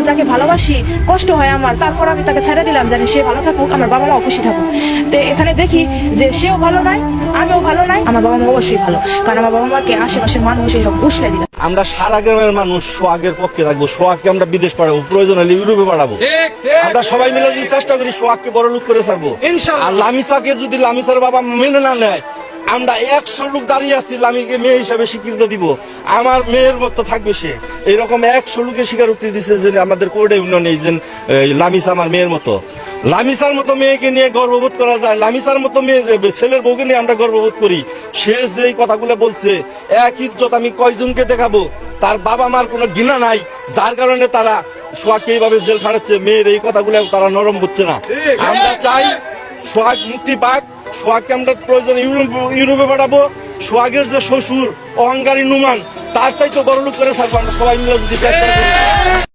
যাকে ভালোবাসি, কষ্ট হয় আমার, তারপর আমি তাকে ছেড়ে দিলাম, জানি সে ভালো থাকুক, আমার বাবা মাও খুশি থাকুক। তো এখানে দেখি যে সেও ভালো নাই, আমিও ভালো নাই, আমার বাবা মা অবশ্যই ভালো, কারণ আমার বাবা মাকে আশেপাশের মানুষ এইসব উসলে দিলাম। আমরা সারা গ্রামের মানুষ সোহাগের পক্ষে থাকবো, সোহাগকে আমরা বিদেশ পাঠাবো, প্রয়োজন হলে ইউরোপে পাঠাবো। আমরা সবাই মিলে যদি চেষ্টা করি সোহাগকে বড় লোক করে ছাড়বো। আর লামিসাকে যদি লামিসার বাবা মেনে না নেয়, আমরা 100 লোক দাঁড়িয়ে আছি লামিকে মেয়ে হিসাবে স্বীকৃতি দিব। আমার মেয়ের মতো থাকবে সে, এইরকম 100 লোকের স্বীকারোক্তি দিচ্ছে যে আমাদের কোর্টে ইউনিয়নে যে লামিসা আমার মেয়ের মতো। লামিসার মতো মেয়েকে নিয়ে গর্ববোধ করা যায়, লামিসার মতো মেয়ে ছেলের বউকে নিয়ে আমরা গর্ববোধ করি। সে যেই কথাগুলো বলছে, এক ইজ্জত আমি কয়জনকে দেখাবো? তার বাবা মার কোনো ঘৃণা নাই, যার কারণে তারা সোহাগকে এইভাবে জেল খাটাচ্ছে। মেয়ের এই কথাগুলো তারা নরম হচ্ছে না। আমরা চাই সোহাগ মুক্তি পাক। সোহাগকে আমরা প্রয়োজনে ইউরোপে পাঠাবো। সোহাগের যে শ্বশুর অহংকারী নুমান, তার চাইতে বড় লোক করে ছাড়বো আমরা সবাই মিলে যদি চেষ্টা করি।